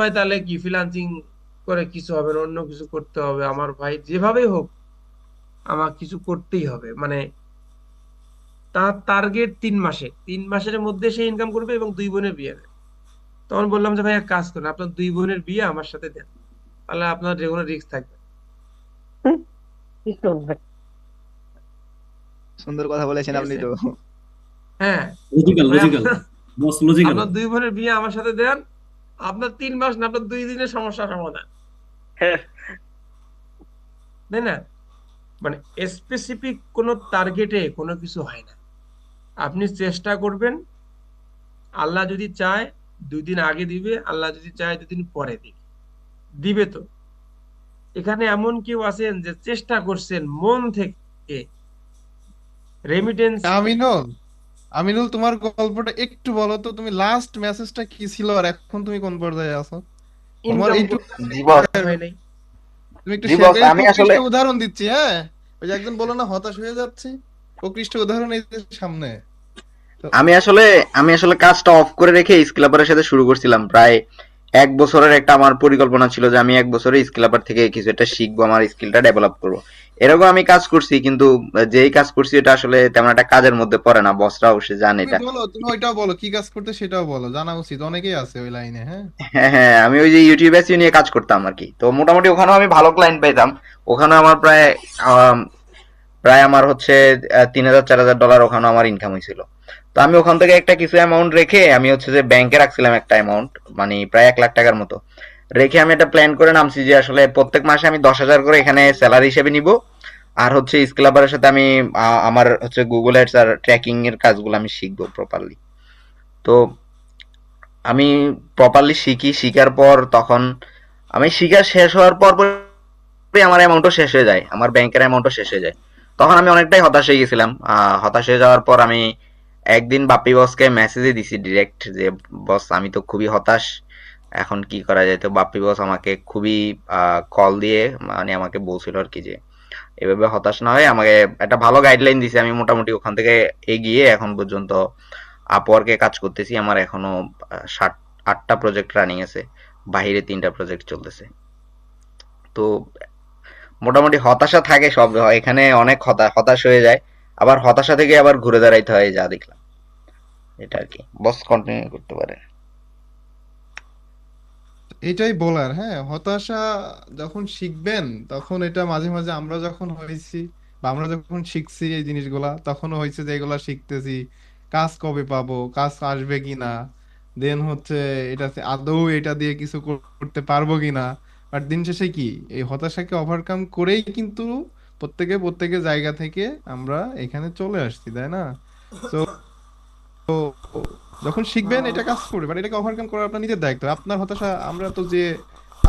হয় তাহলে কি ফ্রিল্যান্সিং করে কিছু হবে না, অন্য কিছু করতে হবে আমার ভাই, যেভাবেই হোক আমার কিছু করতেই হবে। মানে তার টার্গেট 3 মাসে, 3 মাসের মধ্যে সে ইনকাম করবে এবং 2 বোনের বিয়ে দেবে। তখন বললাম যে ভাই এক কাজ করেন, আপনার 2 বোনের বিয়ে আমার সাথে দেন, তাহলে আপনার যে কোনো রিস্ক থাকবে না। হুম, কি করবে? সুন্দর কথা বলেছেন ঠিক আপনি আছে, তো। হ্যাঁ লজিক্যাল ভাই লজিক্যাল, আপনার বস লজিক্যাল। আপনার 2 বোনের বিয়ে আমার সাথে দেন, আপনার 3 মাস না, আপনার 2 দিনের সমস্যা সমাধান, হ্যাঁ, তাই না? মানে স্পেসিফিক কোনো টার্গেটে কোনো কিছু হয় না। আপনি চেষ্টা করবেন, আল্লাহ যদি চায় 2 দিন আগে দিবে, আল্লাহ যদি চায় 2 দিন পরে দিবে, দিবে তো। এখানে এমন কেউ আছেন যে চেষ্টা করছেন মন থেকে, রেমিটেন্স আমিনুল, আমিনুল তোমার গল্পটা একটু বলো তো, তুমি লাস্ট মেসেজটা কি ছিল আর এখন তুমি কোন পর্যায়ে আছো? তোমার ইনকাম এইটুকু করতেছে, জি বস। হয় নাই। তুমি একটু জি শেয়ার, বস, এই আমি আসলে প্রকৃষ্ট উদাহরণ দিচ্ছি, হ্যাঁ। ওই যে একজন বলো না হতাশ হয়ে যাচ্ছে, প্রকৃষ্ট উদাহরণ এই যে সামনে। তো আমি আসলে আমি আসলে কাজটা অফ করে রেখে স্কিলাবারের সাথে শুরু করছিলাম। প্রায় 1 বছরের একটা আমার পরিকল্পনা ছিল যে আমি 1 বছরে স্কিলাবার থেকে কিছু একটা শিখবো, আমার স্কিলটা ডেভেলপ করবো। এরকম আমি কাজ করছি, কিন্তু যেই কাজ করছি এটা আসলে তেমন একটা কাজের মধ্যে পড়ে না, বসরা অবশ্যই জানে তুমি এটা। বলো, তুমি ওইটাও বলো কি কাজ করতে, সেটাও বলো, জানা উচিত, অনেকেই আছে ওই লাইনে, হ্যাঁ। হ্যাঁ হ্যাঁ, আমি ওই যে ইউটিউব এসইও নিয়ে কাজ করতাম আর কি। তো মোটামুটি ওখানেও আমি ভালো ক্লায়েন্ট পেতাম। ওখানে আমার আম, প্রায় আমার হচ্ছে 3,000 4,000 ডলার ওখানে আমার ইনকাম হয়েছিল। তো আমি ওখান থেকে একটা কিছু অ্যামাউন্ট রেখে আমি হচ্ছে যে ব্যাংকে রাখছিলাম একটা অ্যামাউন্ট, মানে প্রায় 1 লাখ টাকার মতো। রেখে আমি একটা প্ল্যান করে নামছি যে আসলে প্রত্যেক মাসে আমি 10,000 করে এখানে স্যালারি হিসেবে নিব। আর হচ্ছে স্কিলাবারের সাথে আমি আমার হচ্ছে গুগল অ্যাডস আর ট্র্যাকিং এর কাজগুলো আমি শিখবো প্রপারলি। তো আমি প্রপারলি শিখি, শিখার পর তখন আমি শিখা শেষ হওয়ার পরই আমার অ্যামাউন্টও শেষ হয়ে যায়, আমার ব্যাংকের অ্যামাউন্টও শেষ হয়ে যায়। তখন আমি অনেকটাই হতাশ হয়ে গেছিলাম। হতাশ হয়ে যাওয়ার পর আমি একদিন বাপ্পি বসকে মেসেজে দিছি ডিরেক্ট যে বস আমি তো খুবই হতাশ, এখন কি করা যায়। তো বাপ্পি বস আমাকে খুবই কল দিয়ে মানে আমাকে বলছিল আর কি যে এভাবে হতাশ না হয়ে আমাকে একটা ভালো গাইডলাইন দিছে। আমি মোটামুটি ওখান থেকে এগিয়ে এখন পর্যন্ত আপওয়ার্কে কাজ করতেছি। আমার এখনো 7 8টা প্রজেক্ট রানিং আছে, বাহিরে 3টা প্রজেক্ট চলতেছে। তো মোটামুটি হতাশা থাকে সব, এখানে অনেক হতাশ হয়ে যায়, আবার হতাশা থেকে আবার ঘুরে দাঁড়াইতে হয়, যা দেখলাম এটা আর কি। বস কন্টিনিউ করতে পারে। এটাই বলার, হ্যাঁ, হতাশা যখন শিখবেন তখন এটা মাঝে মাঝে আমরা যখন হয়েছি বা আমরা যখন শিখছি এই জিনিসগুলা, তখনও হয়েছে যে এগুলা শিখতেছি, কাজ কবে পাবো, কাজ আসবে কিনা, দেন হচ্ছে এটাতে আদৌ এটা দিয়ে কিছু করতে পারবো কিনা। বাট দিন শেষে কি, এই হতাশাকে ওভারকাম করেই কিন্তু প্রত্যেকে জায়গা থেকে আমরা এখানে চলে আসছি, তাই না? তো যখন শিখবেন এটা কাজ করবে, বাট এটাকে ওভারকাম করা আপনার নিজের দায়িত্ব। আপনার হতাশা আমরা তো যে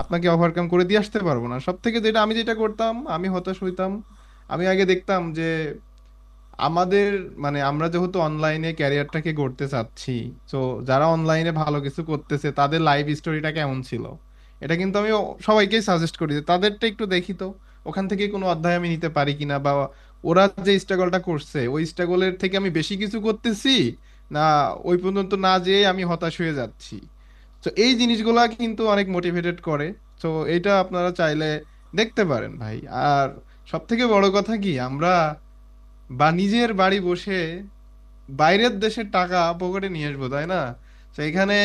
আপনাকে ওভারকাম করে দিয়ে আসতে পারবো না। সব থেকে যেটা আমি যেটা করতাম, আমি হতাশ হইতাম, আমি আগে দেখতাম যে আমাদের, মানে আমরা যেহেতু অনলাইনে ক্যারিয়ারটাকে গড়তে চাচ্ছি, তো যারা অনলাইনে ভালো কিছু করতেছে তাদের লাইফ স্টোরিটা কেমন ছিল, এটা কিন্তু আমি সবাইকেই সাজেস্ট করি যে তাদেরটা একটু দেখি তো, ওখান থেকে কোনো অধ্যায় আমি নিতে পারি কিনা, বা ওরা যে স্ট্রাগলটা করছে ওই স্ট্রাগলের থেকে আমি বেশি কিছু করতেছি না, ওই পর্যন্ত না যেয়ে আমি হতাশ হয়ে যাচ্ছি। তো এই জিনিসগুলা কিন্তু অনেক মোটিভেটেড করে। তো এটা আপনারা চাইলে দেখতে পারেন ভাই। আর সব থেকে বড় কথা কি, আমরা বা নিজের বাড়ি বসে বাইরের দেশের টাকা পকেটে নিয়ে আসবো, তাই না? তো এখানে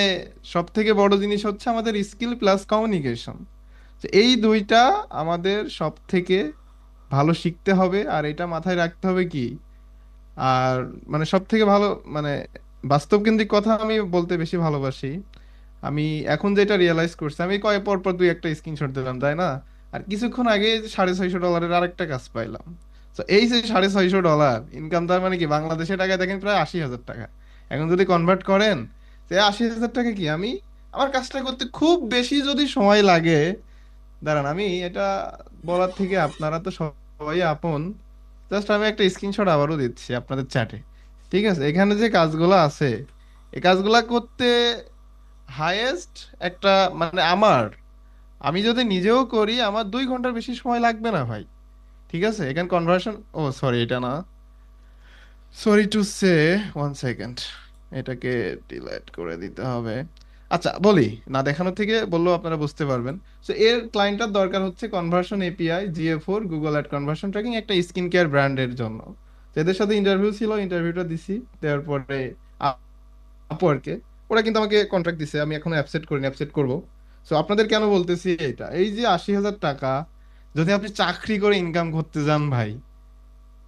সব থেকে বড় জিনিস হচ্ছে আমাদের স্কিল প্লাস কমিউনিকেশন। তো এই দুইটা আমাদের সব থেকে ভালো শিখতে হবে, আর এটা মাথায় রাখতে হবে কি। আর মানে সব থেকে ভালো, মানে বাস্তব কেন্দ্রিক কথা আমি বলতে বেশি ভালোবাসি। আমি এখন যেটা রিয়েলাইজ করছি, আমি কয়েক পর পর দুই একটা স্ক্রিনশট দিলাম, তাই না? আর কিছুক্ষণ আগে $650 আরেকটা কাজ পাইলাম। তো এই যে $650 ইনকাম, তার মানে কি বাংলাদেশে টাকায় দেখেন প্রায় 80,000 টাকা। এখন যদি কনভার্ট করেন, যে 80,000 টাকা কি, আমি আমার কাজটা করতে খুব বেশি যদি সময় লাগে, দাঁড়ান আমি এটা বলার থেকে আপনারা তো সবাই আপন, জাস্ট আমি একটা স্ক্রিনশট আবারও দিচ্ছি আপনাদের চ্যাটে। ঠিক আছে, এখানে যে কাজগুলো আছে, এই কাজগুলা করতে হাইয়েস্ট একটা, মানে আমি যদি নিজেও করি আমার 2 ঘন্টার বেশি সময় লাগবে না ভাই। ঠিক আছে, এখানে কনভার্সন, ও সরি এটা না, সরি টু সে, 1 সেকেন্ড, এটাকে ডিলিট করে দিতে হবে। আচ্ছা বলি, না দেখানো থেকে বললেও আপনারা বুঝতে পারবেন। সো এর ক্লায়েন্টটার দরকার হচ্ছে conversion API, GA4, Google ad conversion tracking, একটা স্কিন কেয়ার ব্র্যান্ডের জন্য। তো এদের সাথে ইন্টারভিউ ছিল, ইন্টারভিউটা দিছি, দেওয়ার পরে আপওয়ার্কে ওরা কিন্তু আমাকে কন্ট্রাক্ট দিছে, আমি এখনো অ্যাপসেট করিনি, অ্যাপসেট করব। সো আপনাদের কেন বলতেছি এটা, এই যে 80,000 টাকা যদি আপনি চাকরি করে ইনকাম করতে যান ভাই,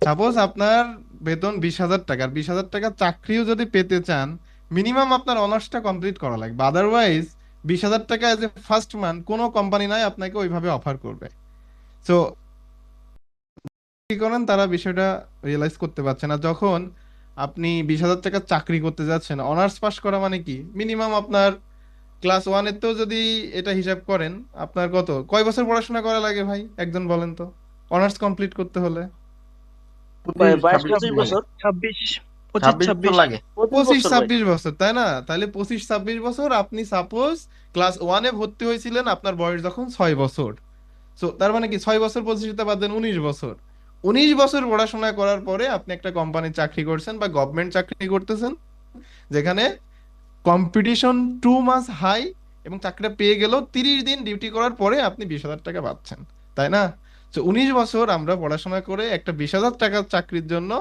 সাপোজ আপনার বেতন 20,000 টাকা, আর 20,000 টাকা চাকরিও যদি পেতে চান, মিনিমাম আপনার অনার্সটা কমপ্লিট করা লাগবে, আদারওয়াইজ 20,000 টাকা এজ এ ফার্স্ট মান্থ কোনো কোম্পানি নাই আপনাকে ওইভাবে অফার করবে। সো কি করেন, তারা বিষয়টা রিয়েলাইজ করতে পারছে না। যখন আপনি 20,000 টাকা চাকরি করতে যাচ্ছেন, অনার্স পাস করা মানে কি, মিনিমাম আপনার ক্লাস ওয়ানেতেও যদি এটা হিসাব করেন, আপনার কয় বছর পড়াশোনা করা লাগে ভাই, একজন বলেন তো, অনার্স কমপ্লিট করতে হলে? 22 26 25 লাগে, বছর। 26, 25, 26 বছর 26। লাগে। 25 পঁচিশ বছর ভাই। ছাব্বিশ বছর তাই না? তাহলে 25-26 বছর, আপনি সাপোজ ক্লাস ওয়ানে ভর্তি হয়েছিলেন, আপনার বয়স যখন 6 বছর। সো তার মানে কি, 6 বছর 25টা বাদ দেন, 19 বছর। 19 বছর পড়াশোনা করার পরে আপনি একটা কোম্পানির চাকরি করছেন বা গভর্নমেন্ট চাকরি করতেছেন, যেখানে কম্পিটিশন টু মাস হাই, এবং চাকরিটা পেয়ে গেলেও 30 দিন ডিউটি করার পরে আপনি 20,000 টাকা পাচ্ছেন, তাই না? তো 19 বছর আমরা পড়াশোনা করে একটা 20,000 টাকার চাকরির জন্য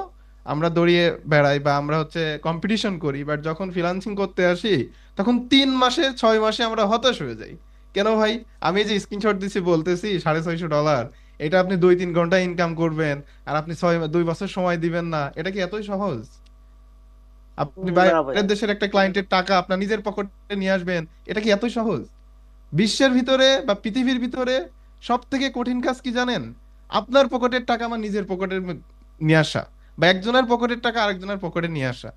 আমরা দৌড়িয়ে বেড়াই, বা আমরা হচ্ছে কম্পিটিশন করি, বাট যখন ফ্রিল্যান্সিং করতে আসি, তখন 3 মাসে 6 মাসে আমরা হতাশ হয়ে যাই। কেন ভাই? আমি যে স্ক্রিনশট দিছি বলতেছি $650, এটা আপনি 2-3 ঘন্টা ইনকাম করবেন, আর আপনি 2 বছর সময় দিবেন না, এটা কি এতই সহজ? আপনি না ভাই। বাইরের দেশের একটা ক্লায়েন্টের টাকা আপনার নিজের পকেটে নিয়ে আসবেন, এটা কি এতই সহজ? বিশ্বের ভিতরে বা পৃথিবীর ভিতরে সব থেকে কঠিন কাজ কি জানেন? আপনার পকেটের টাকা আমার নিজের পকেটে নিয়ে আসা, বা একজনের পকেটের টাকা আরেকজনের পকেটে নিয়ে আসা,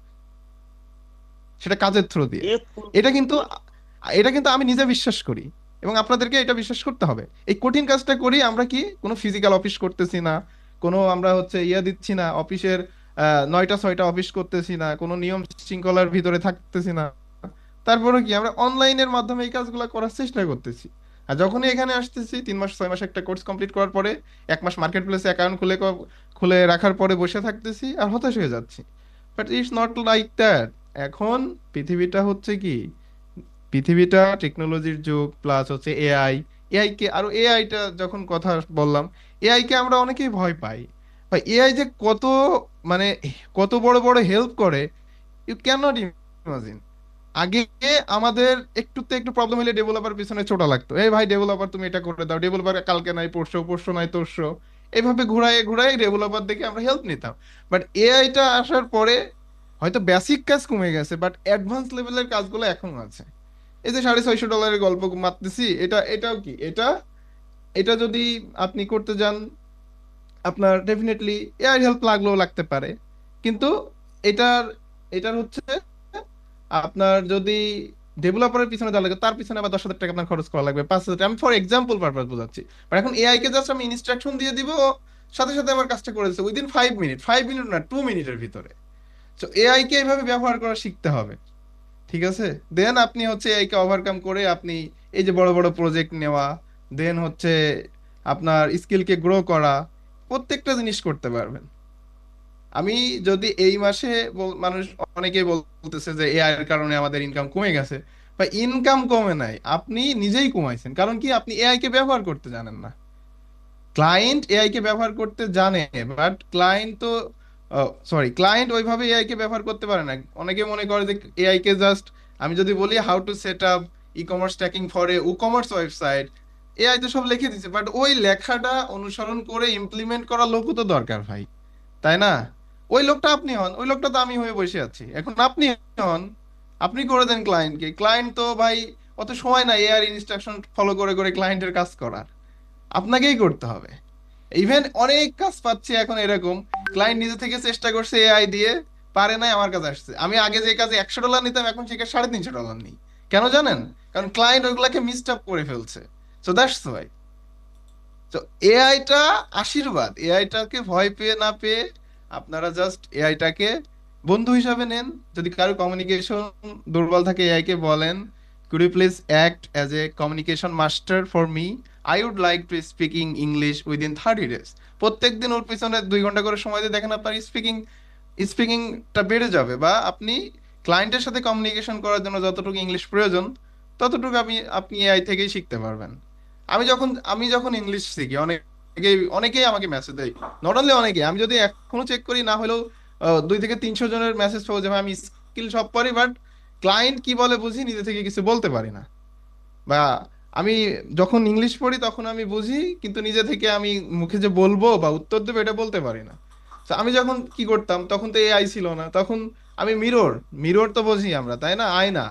সেটা কাজের থ্রু দিয়ে। এ এটা কিন্তু এটা কিন্তু আমি নিজে বিশ্বাস করি, এবং আপনাদেরকে এটা বিশ্বাস করতে হবে। এই কঠিন কাজটা করি আমরা, কি কোনো ফিজিক্যাল অফিস করতেছি না, কোনো আমরা হচ্ছে দিচ্ছি না অফিসের, 9টা 6টা অফিস করতেছি না, কোনো নিয়ম শৃঙ্খলার ভিতরে থাকতেছি না। তারপরে কি আমরা অনলাইনের মাধ্যমে এই কাজগুলো করার চেষ্টা করতেছি। আর যখনই এখানে আসতেছি, 3 মাস 6 মাস একটা কোর্স কমপ্লিট করার পরে, 1 মাস মার্কেট প্লেসে অ্যাকাউন্ট খুলে খুলে রাখার পরে বসে থাকতেছি আর হতাশ হয়ে যাচ্ছি। But it's not like that. এখন পৃথিবীটা হচ্ছে কি, পৃথিবীটা টেকনোলজির যুগ, প্লাস হচ্ছে এআই। কে আরো, এআইটা যখন কথা বললাম, কে আমরা অনেকেই ভয় পাই। ভাই এআই যে কত, মানে কত বড় বড় হেল্প করে, ইউ ক্যান নট ইমাজিন। আগে আমাদের একটুতে একটু প্রবলেম হলে ডেভেলপার পিছনে ছোটা লাগতো, এই ভাই ডেভেলপার তুমি এটা করে দাও, ডেভেলপার কালকে নাই পরশু, পরশু নাই তরশু, এইভাবে ঘুরায় ঘুরায় ডেভেলপার দেখে আমরা হেল্প নিতাম। বাট এআইটা আসার পরে হয়তো বেসিক কাজ কমে গেছে, বাট অ্যাডভান্স লেভেলের কাজগুলো এখনো আছে। এই যে $650 গল্প মারতেছি, এটাও কি, এটা যদি আপনি করতে যান, আপনার ডেফিনেটলি এআই হেল্প লাগলেও লাগতে পারে, কিন্তু এটার এটার হচ্ছে আপনার যদি ডেভেলপারের পিছনে দেওয়া লাগে, তার পিছনে আবার 10,000 টাকা আপনার খরচ করা লাগবে, 5,000 টাকা। আমি ফর এক্সাম্পল পারপাস বোঝাচ্ছি। বাট এখন এআই কে জাস্ট আমি ইনস্ট্রাকশন দিয়ে দিব, সাথে সাথে আমার কাজটা করে দিচ্ছে উইদিন 5 মিনিট, 5 মিনিট না, 2 মিনিটের ভিতরে। তো এআই কে এইভাবে ব্যবহার করা শিখতে হবে, ঠিক আছে? দেন আপনি হচ্ছে এআই কে ওভারকাম করে আপনি এই যে বড় বড় প্রজেক্ট নেওয়া, দেন হচ্ছে আপনার স্কিলকে গ্রো করা, প্রত্যেকটা জিনিস করতে পারবেন। আমি যদি এই মাসে মানুষ অনেকেই বলতেছে যে এআই এর কারণে আমাদের ইনকাম কমে গেছে, বা ইনকাম কমে নাই, আপনি নিজেই কমাইছেন। কারণ কি, আপনি এআই কে ব্যবহার করতে জানেন না। ক্লায়েন্ট এআই কে ব্যবহার করতে জানে, বাট ক্লায়েন্ট তো, ক্লায়েন্ট ওইভাবে এআই কে ব্যবহার করতে পারে না। অনেকে মনে করে যে এআই কে জাস্ট, আমি যদি বলি how to set up e commerce tracking for a e commerce website, AI তো সব লিখে দিচ্ছে, বাট ওই লেখাটা অনুসরণ করে ইমপ্লিমেন্ট করা লোকও তো দরকার ভাই, তাই না? ওই লোকটা আপনি হন, ওই লোকটা তো আমি হয়ে বসে আছি। এখন আপনি হন, আপনি করে দেন ক্লায়েন্টকে। ক্লায়েন্ট তো ভাই অত সময় নাই এআই ইনস্ট্রাকশন ফলো করে করে ক্লায়েন্টের কাজ করার, আপনাকেই করতে হবে। ইভেন অনেক কাজ পাচ্ছি এখন এরকম, ক্লায়েন্ট নিজে থেকে চেষ্টা করছে এআই দিয়ে, পারে নাই, আমার কাছে আসছে। আমি আগে যে কাজে $100 নিতাম, এখন সেটা $350 নিই। কেন জানেন? কারণ ক্লায়েন্ট ওইগুলাকে মিসড আপ করে ফেলছে। So that's why. তো এআইটা আশীর্বাদ, এআইটাকে ভয় পেয়ে না পেয়ে আপনারা জাস্ট এআইটাকে বন্ধু হিসাবে নেন। যদি কারো কমিউনিকেশন দুর্বল থাকে, এআই কে বলেন, could you please act as a communication master for me, I would like to speaking English within 30 days। প্রত্যেক দিন ওর পিছনে 2 ঘন্টা করে সময় দিয়ে দেখেন, আপনার স্পিকিংটা বেড়ে যাবে, বা আপনি ক্লায়েন্টের সাথে কমিউনিকেশন করার জন্য যতটুকু ইংলিশ প্রয়োজন ততটুকু আপনি এআই থেকেই শিখতে পারবেন। আমি যখন ইংলিশ শিখি, অনেকেই আমাকে মেসেজ দেয়, নট অনলি অনেকে, আমি যদি এখনো চেক করি না হলেও 200 থেকে 300 জনের মেসেজ পাবো যে ভাই আমি স্কিল সব পারি, বাট ক্লায়েন্ট কি বলে বুঝি, নিজে থেকে কিছু বলতে পারি না। বা আমি যখন ইংলিশ পড়ি তখন আমি বুঝি, কিন্তু নিজে থেকে আমি মুখে যে বলবো বা উত্তর দেবো এটা বলতে পারি না। তো আমি যখন কি করতাম, তখন তো এআই ছিল না, তখন আমি মিরর, মিরর তো বুঝি আমরা, তাই না, আয়না,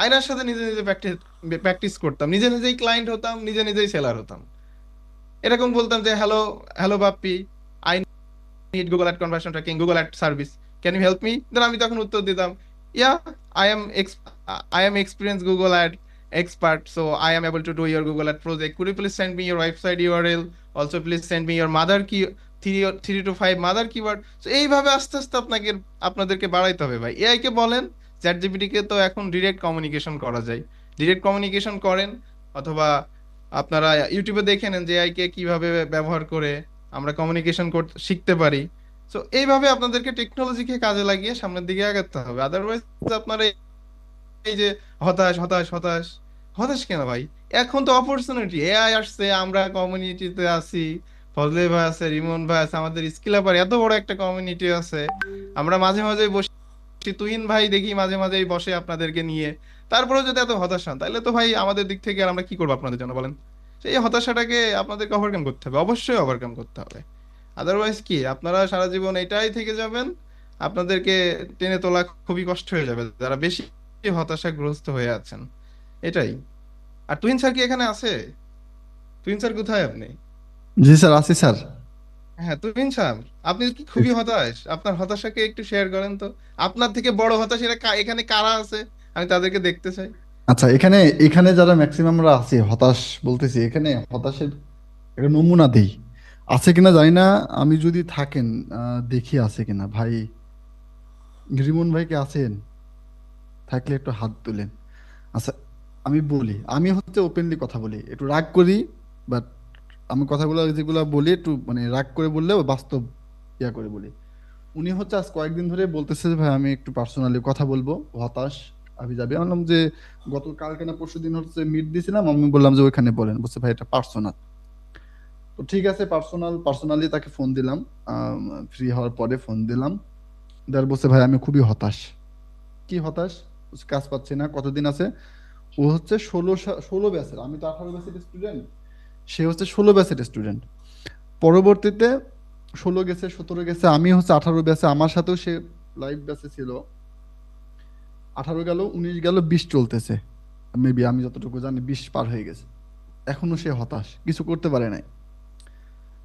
আয়নার সাথে নিজে নিজে প্র্যাকটিস প্র্যাকটিস করতাম, নিজে নিজেই ক্লায়েন্ট হতাম, নিজে নিজেই সেলার হতাম। এরকম বলতাম যে hello, hello Bappi, I need Google ad conversion tracking, Google ad service, can you help me? Then আমি তখন উত্তর দিতাম, yeah, I am I am experience Google ad expert, so I am able to do your Google Ad project. Could you please send me your website URL? Also, please send me your mother key, 3 to 5 mother keyword. So এইভাবে আস্তে আস্তে আপনাদেরকে বাড়াইতে হবে ভাই। AI কে বলেন, chat GPT কে তো এখন ডিরেক্ট কমিউনিকেশন করা যায়, ডিরেক্ট কমিউনিকেশন করেন, অথবা আপনারা ইউটিউবে দেখে নেন যে এআই কে কিভাবে ব্যবহার করে আমরা কমিউনিকেশন করতে শিখতে পারি। সো এইভাবে আপনাদেরকে টেকনোলজিকে কাজে লাগিয়ে সামনের দিকে আগাতে হবে। আদারওয়াইজ আপনারা এই যে হতাশ হতাশ হতাশ, হতাশ কেন ভাই? এখন তো অপরচুনিটি, এআই আসছে, আমরা কমিউনিটিতে আছি, ফজলে ভাই আছে, রিমন ভাই আছে, আমাদের স্কিল আবার এত বড় একটা কমিউনিটি আছে। আমরা মাঝে মাঝে বসি, তুহিন ভাই দেখি মাঝে মাঝেই বসে আপনাদেরকে নিয়ে। তারপরেও যদি এত হতাশ হন, তাহলে তো ভাই আমাদের দিক থেকে আর আমরা কি করবো আপনাদের জন্য বলেন? সেই হতাশাটাকে আপনাদেরকে ওভারকাম করতে হবে, অবশ্যই ওভারকাম করতে হবে। আদারওয়াইজ কি আপনারা সারা জীবন এটাই থেকে যাবেন, আপনাদেরকে টেনে তোলা খুবই কষ্ট হয়ে যাবে যারা বেশি হতাশাগ্রস্ত হয়ে আছেন। এটাই। আর তুহিন স্যার কি এখানে আছে? তুহিন স্যার কোথায় আপনি? জি স্যার, আছি স্যার। হ্যাঁ তুহিন স্যার, আপনি কি খুবই হতাশ? আপনার হতাশাকে একটু শেয়ার করেন তো। আপনার থেকে বড় হতাশ এখানে কারা আছে, আমি তাদেরকে দেখতে চাই। আচ্ছা, এখানে এখানে যারা ম্যাক্সিমামরা আছি হতাশ, বলতেছি এখানে হতাশের একটা নমুনা দেই, আছে কিনা জানি না। আমি যদি থাকেন দেখি আছে কিনা। ভাই রিমন ভাই কি আছেন? থাকলে একটু হাত তুলেন। আচ্ছা, আমি বলি, আমি হচ্ছে ওপেনলি কথা বলি, একটু রাগ করি, বাট আমি কথাগুলো যেগুলো বলি একটু মানে রাগ করে বললেও বাস্তব ইয়া করে বলি। উনি হচ্ছে আজ কয়েকদিন ধরে বলতেছে যে ভাই আমি একটু পার্সোনালি কথা বলবো, হতাশ, আমি যাবে। আমি বললাম যে গত কালকে না পরশু দিন হচ্ছে মিট দিয়েছিলাম, আমি বললাম যে ওইখানে বলেন। বলছে ভাই এটা পার্সোনাল। তো ঠিক আছে, পার্সোনালি তাকে ফোন দিলাম, ফ্রি হওয়ার পরে ফোন দিলাম। দেয়ার বলছে ভাই আমি খুবই হতাশ। কি হতাশ? বলছে, কাজ পাচ্ছি না। কতদিন আছে? ও হচ্ছে 16 ব্যাচের, আমি তো 18 ব্যাচের স্টুডেন্ট, সে হচ্ছে 16 ব্যাচের স্টুডেন্ট। পরবর্তীতে 16 গেছে, 17 গেছে, আমি হচ্ছে 18 ব্যাচে, আমার সাথেও সে লাইভ ব্যাচে ছিল। 18 গেল, 19 গেল, 20 চলতেছে, মেবি আমি যতটুকু জানি 20 পার হয়ে গেছে। এখনো সে হতাশ, কিছু করতে পারে নাই।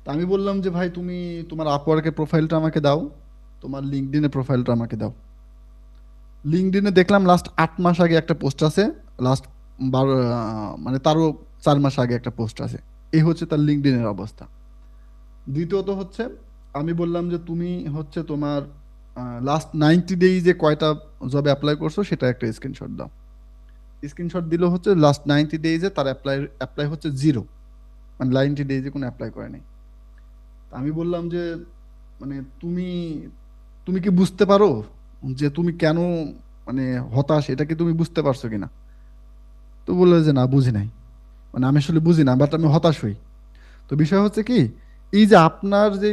তা আমি বললাম যে ভাই তুমি তোমার আপওয়ার্কের প্রোফাইলটা আমাকে দাও, তোমার লিঙ্কডইনের প্রোফাইলটা আমাকে দাও। লিঙ্কডইনে দেখলাম লাস্ট 8 মাস আগে একটা পোস্ট আছে, লাস্ট 12 মানে তারও 4 মাস আগে একটা পোস্ট আছে। এই হচ্ছে তার লিঙ্কডইনের অবস্থা। দ্বিতীয়ত হচ্ছে আমি বললাম যে তুমি হচ্ছে তোমার লাস্ট 90 ডেইজে কয়টা জবে অ্যাপ্লাই করছো সেটা একটা স্ক্রিনশট দাও। স্ক্রিনশট দিল হচ্ছে লাস্ট 90 ডেইজে তার অ্যাপ্লাই হচ্ছে 0, মানে 90 ডেইজে কোনো অ্যাপ্লাই করে নাই। আমি বললাম যে মানে তুমি তুমি কি বুঝতে পারো যে তুমি কেন মানে হতাশ, এটা কি তুমি বুঝতে পারছো কিনা? তো বললো যে না, বুঝি নাই, মানে আমি আসলে বুঝি না, বাট আমি হতাশ হই। তো বিষয় হচ্ছে কি, এই যে আপনার যে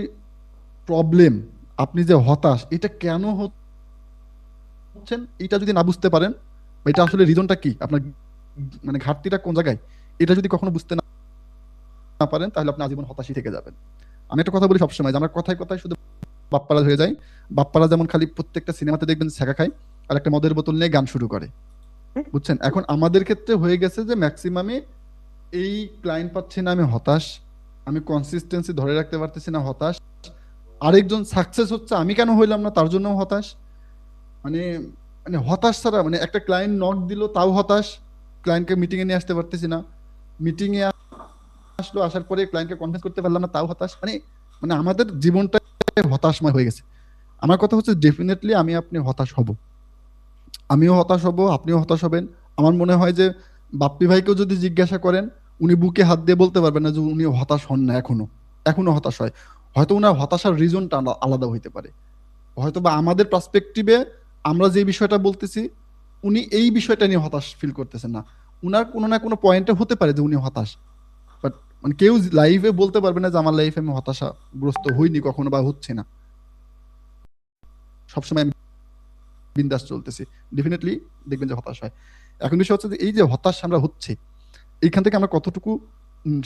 প্রবলেম, আপনি যে হতাশ, এটা কেন হচ্ছেন এটা যদি না বুঝতে পারেন, বা এটা আসলে রিজনটা কি, আপনার মানে ঘাটতিটা কোন জায়গায়, এটা যদি কখনো বুঝতে না না পারেন, তাহলে আপনি আজীবন হতাশই থেকে যাবেন। আমি একটা কথা বলি সবসময়, যে আমরা কথায় কথায় শুধু বাপ্পারাজ হয়ে যায়। বাপ্পারা যেমন খালি প্রত্যেকটা সিনেমাতে দেখবেন ছ্যাঁকা খায়, আর একটা মদের বোতল নিয়ে গান শুরু করে, বুঝছেন? এখন আমাদের ক্ষেত্রে হয়ে গেছে যে ম্যাক্সিমামে এই ক্লায়েন্ট পাচ্ছি না, আমি হতাশ, আমি কনসিস্টেন্সি ধরে রাখতে পারতেছি না, হতাশ। আরেকজন সাকসেস হচ্ছে, আমি কেন হইলাম না, তার জন্য হতাশ। মানে মানে হতাশ ছাড়া, মানে একটা ক্লায়েন্ট নক দিল তাও হতাশ, ক্লায়েন্টকে মিটিং এ নিয়ে আসতে পারতেছি না, মিটিং এ আসলো, আসার পরে ক্লায়েন্টকে কনভিন্স করতে পারলাম না, তাও হতাশ। মানে মানে আমাদের জীবনটা হতাশময় হয়ে গেছে। আমার কথা হচ্ছে ডেফিনেটলি আমি আপনি হতাশ হব, আমিও হতাশ হব, আপনিও হতাশ হবেন। আমার মনে হয় যে বাপ্পি ভাইকেও যদি জিজ্ঞাসা করেন, উনি বুকে হাত দিয়ে বলতে পারবেন না যে উনি হতাশ হন না, এখনো হতাশ হয়। হয়তো উনার হতাশার রিজনটা আলাদা হইতে পারে, হয়তো বা আমাদের পার্সপেক্টিভে আমরা যে বিষয়টা বলতেছি, উনি এই বিষয়টা নিয়ে হতাশ ফিল করতেছেন না, উনার কোনো না কোনো পয়েন্টে হতে পারে যে উনি হতাশ, বাট মানে কেউ লাইফে বলতে পারবে না যে আমার লাইফে আমি হতাশাগ্রস্ত হইনি কখনো বা হচ্ছে না, সবসময় আমি বিন্দাস চলতেছি, ডেফিনেটলি দেখবেন যে হতাশ হয়। এখন বিষয় হচ্ছে যে এই যে হতাশ আমরা হচ্ছে, এইখান থেকে আমরা কতটুকু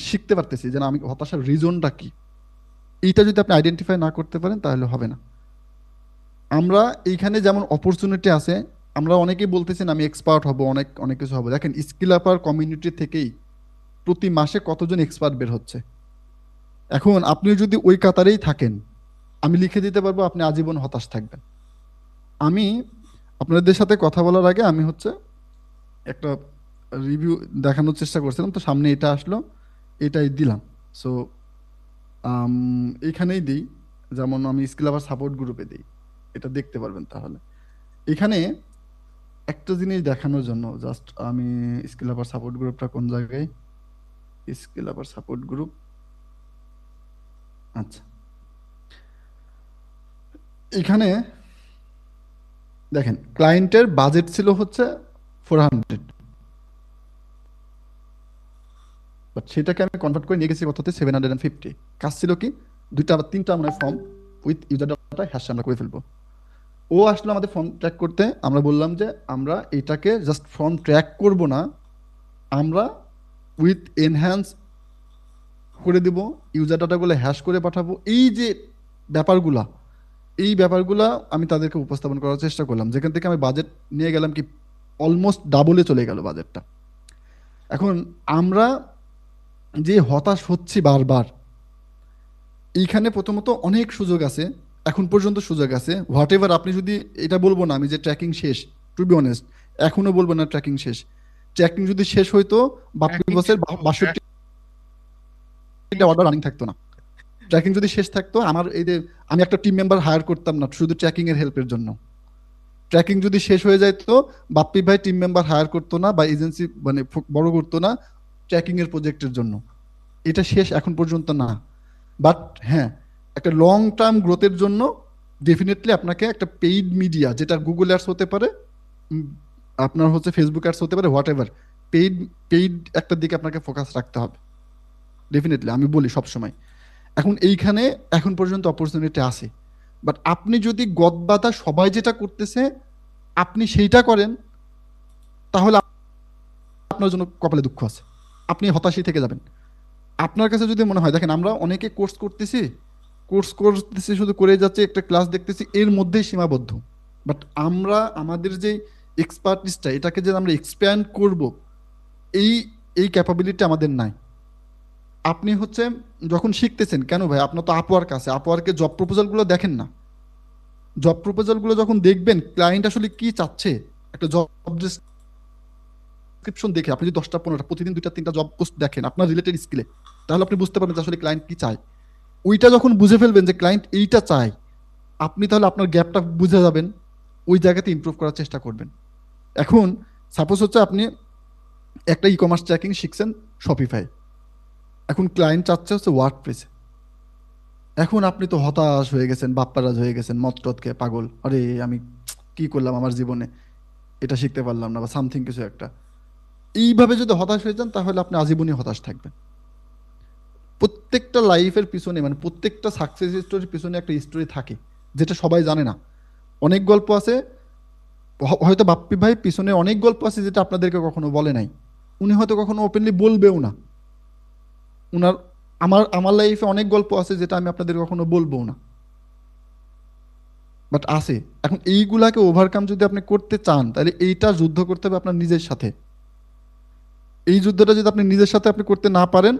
শিখতে পারতেছি যে না, আমি হতাশার রিজনটা কি, এইটা যদি আপনি আইডেন্টিফাই না করতে পারেন তাহলে হবে না। আমরা এইখানে যেমন অপরচুনিটি আছে, আমরা অনেকেই বলতেছেন আমি এক্সপার্ট হব, অনেক অনেক কিছু হবে। দেখেন স্কিল আপার কমিউনিটি থেকেই প্রতি মাসে কতজন এক্সপার্ট বের হচ্ছে। এখন আপনি যদি ওই কাতারেই থাকেন, আমি লিখে দিতে পারবো আপনি আজীবন হতাশ থাকবেন। আমি আপনাদের সাথে কথা বলার আগে আমি হচ্ছে একটা রিভিউ দেখানোর চেষ্টা করছিলাম, তো সামনে এটা আসলো, এটাই দিলাম। সো এখানেই দিই, যেমন আমি স্কিল আবার সাপোর্ট গ্রুপে দিই, এটা দেখতে পারবেন। তাহলে এখানে একটা জিনিস দেখানোর জন্য জাস্ট আমি স্কিল আবার সাপোর্ট গ্রুপটা কোন জায়গায়, স্কিল আবার সাপোর্ট গ্রুপ, আচ্ছা এখানে দেখেন ক্লায়েন্টের বাজেট ছিল হচ্ছে 400, বাট সেটাকে আমি কনভার্ট করে নিয়ে গেছি কততে 750। কাজ ছিল কি, দুইটা বা তিনটা আমরা form with user data hash আমরা করে ফেলবো। ও আসলো আমাদের ফর্ম ট্র্যাক করতে, আমরা বললাম যে আমরা এটাকে জাস্ট ফর্ম ট্র্যাক করব না, আমরা উইথ এনহ্যান্স করে দিব, ইউজার ডাটাগুলো হ্যাশ করে পাঠাবো। এই যে ব্যাপারগুলা, এই ব্যাপারগুলা আমি তাদেরকে উপস্থাপন করার চেষ্টা করলাম, যেখান থেকে আমি বাজেট নিয়ে গেলাম কি অলমোস্ট ডাবলে চলে গেল বাজেটটা। এখন আমরা যে হতাশ হচ্ছি বারবার, এইখানে প্রথমত অনেক সুযোগ আছে, এখন পর্যন্ত সুযোগ আছে। হোয়াট এভার, আপনি যদি, এটা বলবো না আমি যে ট্র্যাকিং শেষ, টু বি অনেস্ট এখনো বলবো না ট্র্যাকিং শেষ। ট্র্যাকিং যদি শেষ হইতো বাপ্পি Tracking বসের শেষ- 62টা অর্ডার রানিং থাকতো না। ট্র্যাকিং যদি শেষ থাকতো, আমার এই যে আমি একটা টিম মেম্বার হায়ার করতাম না শুধু ট্র্যাকিং এর হেল্পের জন্য। ট্র্যাকিং যদি শেষ হয়ে যাইতো, বাপ্পি ভাই টিম মেম্বার হায়ার করতো না বা এজেন্সি মানে বড় করতো না ট্র্যাকিং এর প্রজেক্টের জন্য। এটা শেষ এখন পর্যন্ত না, বাট হ্যাঁ একটা লং টার্ম গ্রোথের জন্য ডেফিনেটলি আপনাকে একটা পেইড মিডিয়া, যেটা গুগল অ্যাডস হতে পারে, উম, আপনার হচ্ছে ফেসবুক অ্যাডস হতে পারে, হোয়াট এভার, পেইড পেইড একটা দিকে আপনাকে ফোকাস রাখতে হবে ডেফিনেটলি, আমি বলি সবসময়। এখন এইখানে এখন পর্যন্ত অপরচুনিটি আছে, বাট আপনি যদি গদবাধা সবাই যেটা করতেছে আপনি সেইটা করেন, তাহলে আপনার জন্য কপালে দুঃখ আছে, আপনি হতাশই থেকে যাবেন। আপনার কাছে যদি মনে হয়, দেখেন আমরা অনেকে কোর্স করতেছি শুধু করে যাচ্ছে, একটা ক্লাস দেখতেছি, এর মধ্যেই সীমাবদ্ধ। বাট আমরা আমাদের যে এক্সপার্টিসটা, এটাকে যে আমরা এক্সপ্যান্ড করব, এই এই ক্যাপাবিলিটি আমাদের নাই। আপনি হচ্ছে যখন শিখতেছেন, কেন ভাই আপনার তো আপওয়ার্ক আছে, আপওয়ার্কে জব প্রপোজালগুলো দেখেন না। জব প্রপোজালগুলো যখন দেখবেন ক্লায়েন্ট আসলে কি চাচ্ছে, একটা জব ডেসক্রিপশন দেখে আপনি যদি 10টা 15টা প্রতিদিন 2টা 3টা জব পোস্ট দেখেন আপনার রিলেটেড স্কিলে, তাহলে আপনি বুঝতে পারবেন যে আসলে ক্লায়েন্ট কি চায়। ওইটা যখন বুঝে ফেলবেন যে ক্লায়েন্ট এইটা চায়, আপনি তাহলে আপনার গ্যাপটা বুঝে যাবেন, ওই জায়গাতে ইমপ্রুভ করার চেষ্টা করবেন। এখন সাপোজ হচ্ছে আপনি একটা ই কমার্স ট্র্যাকিং শিখছেন শপিফাই, এখন ক্লায়েন্ট চাচ্ছে হচ্ছে ওয়ার্ডপ্রেস। এখন আপনি তো হতাশ হয়ে গেছেন, বাপ্পারাজ হয়ে গেছেন, মদ টদ খেয়ে পাগল, আরে আমি কি করলাম আমার জীবনে, এটা শিখতে পারলাম না বা সামথিং কিছু একটা। এইভাবে যদি হতাশ হয়ে যান তাহলে আপনি আজীবনই হতাশ থাকবেন। প্রত্যেকটা লাইফের পিছনে মানে প্রত্যেকটা সাকসেস স্টোরির পিছনে একটা স্টোরি থাকে, যেটা সবাই জানে না। অনেক গল্প আছে, হয়তো বাপ্পি ভাই পিছনে অনেক গল্প আছে যেটা আপনাদেরকে কখনো বলে নাই, উনি হয়তো কখনো ওপেনলি বলবেও না। উনার আমার আমার লাইফে অনেক গল্প আছে যেটা আমি আপনাদের কখনো বলবো না, বাট আছে। এখন এইগুলাকে ওভারকাম যদি আপনি করতে চান, তাহলে এইটা যুদ্ধ করতে হবে আপনার নিজের সাথে। এই যুদ্ধটা যদি আপনি নিজের সাথে আপনি করতে না পারেন,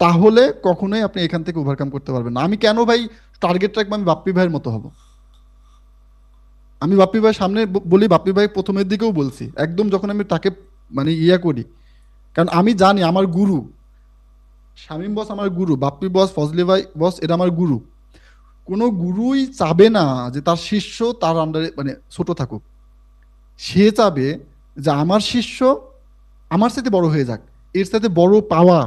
তাহলে কখনোই আপনি এখান থেকে ওভারকাম করতে পারবেন না। আমি কেন ভাই টার্গেট রাখবো আমি বাপ্পি ভাইয়ের মতো হব? আমি বাপ্পি ভাইয়ের সামনে বলি, বাপ্পি ভাই প্রথমের দিকেও বলছি, একদম যখন আমি তাকে মানে ইয়া করি, কারণ আমি জানি আমার গুরু শামীম বস, আমার গুরু বাপ্পি বস, ফজলি ভাই বস, এটা আমার গুরু। কোনো গুরুই চাবে না যে তার শিষ্য তার আন্ডারে মানে ছোট থাকুক। সে চাবে যে আমার শিষ্য আমার সাথে বড় হয়ে যাক, এর সাথে বড় পাওয়া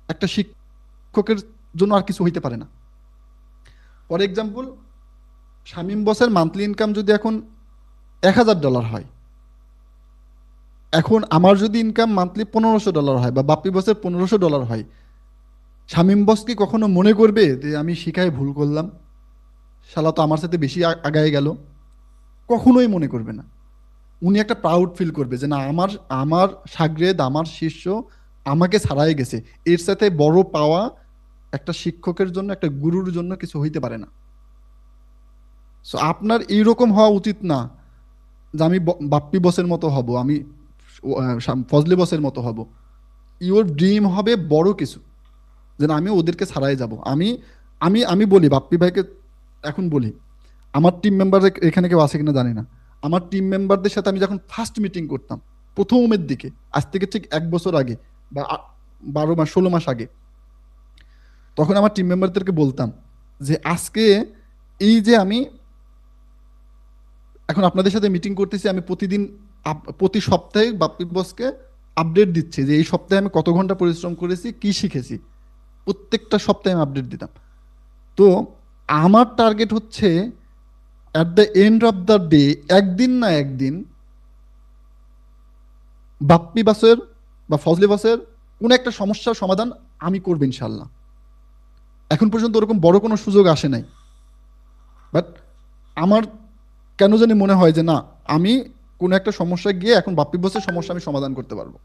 একটা শিক্ষকের জন্য আর কিছু হইতে পারে না। ফর এক্সাম্পল, শামীম বসের মান্থলি ইনকাম যদি এখন $1000 হয়, এখন আমার যদি ইনকাম মান্থলি $1500 হয় বা বাপ্পি বসের $1500 হয়, শামীম বস কি কখনো মনে করবে যে আমি শিখায় ভুল করলাম, শালা তো আমার সাথে বেশি আগায় গেল? কখনোই মনে করবে না। উনি একটা প্রাউড ফিল করবে যে না, আমার আমার শাগরেদ, আমার শিষ্য আমাকে ছাড়াই গেছে। এর সাথে বড় পাওয়া একটা শিক্ষকের জন্য, একটা গুরুর জন্য কিছু হইতে পারে না। সো আপনার এইরকম হওয়া উচিত না যে আমি বাপ্পি বসের মতো হব, আমি ফজলি বসের মতো হব। ইওর ড্রিম হবে বড় কিছু, যে না আমি ওদেরকে ছাড়াই যাব। আমি আমি আমি বলি বাপ্পি ভাইকে, এখন বলি, আমার টিম মেম্বার এখানে কেউ আছে কিনা জানি না, আমার টিম মেম্বারদের সাথে আমি যখন ফার্স্ট মিটিং করতাম প্রথমের দিকে, আজ থেকে ঠিক 1 বছর আগে বা 12 মাস 16 মাস আগে, তখন আমার টিম মেম্বারদেরকে বলতাম যে আজকে এই যে আমি এখন আপনাদের সাথে মিটিং করতেছি, আমি প্রতিদিন প্রতি সপ্তাহে বাপ্পি বসকে আপডেট দিচ্ছি যে এই সপ্তাহে আমি কত ঘন্টা পরিশ্রম করেছি, কি শিখেছি, প্রত্যেকটা সপ্তাহে আমি আপডেট দিতাম। তো আমার টার্গেট হচ্ছে at the end of the day, একদিন না একদিন বাপ্পি বাসের বা ফজলি বাসের কোনো একটা সমস্যার সমাধান আমি করবো ইনশাল্লাহ। এখন পর্যন্ত ওরকম বড় কোনো সুযোগ আসে নাই, বাট আমার কেন জানি মনে হয় যে না, আমি কোনো একটা সমস্যায় গিয়ে এখন বাপ্পি বসের সমস্যা আমি সমাধান করতে পারবো।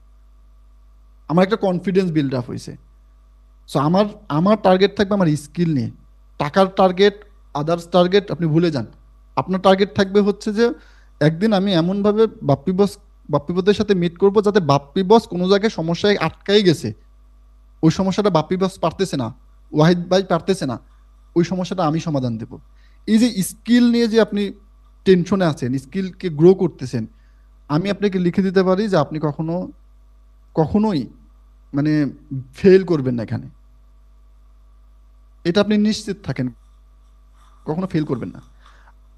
আমার একটা কনফিডেন্স বিল্ড আপ হয়েছে। সো আমার আমার টার্গেট থাকবে আমার স্কিল নিয়ে। টাকার টার্গেট, আদার্স টার্গেট আপনি ভুলে যান। আপনার টার্গেট থাকবে হচ্ছে যে একদিন আমি এমনভাবে বাপ্পি বসের সাথে মিট করব যাতে বাপ্পি বস কোনো জায়গায় সমস্যায় আটকাই গেছে, ওই সমস্যাটা বাপ্পি বস পারতেছে না, ওয়াহিদ ভাই পারতেছে না, ওই সমস্যাটা আমি সমাধান দেব। এই যে স্কিল নিয়ে যে আপনি টেনশনে আছেন, স্কিলকে গ্রো করতেছেন, আমি আপনাকে লিখে দিতে পারি যে আপনি কখনোই মানে ফেল করবেন না এখানে। এটা আপনি নিশ্চিত থাকেন, কখনো ফেল করবেন না।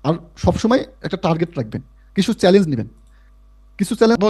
আর সবসময় একটা টার্গেট রাখবেন, কিছু চ্যালেঞ্জ নেবেন, কিছু চ্যালেঞ্জ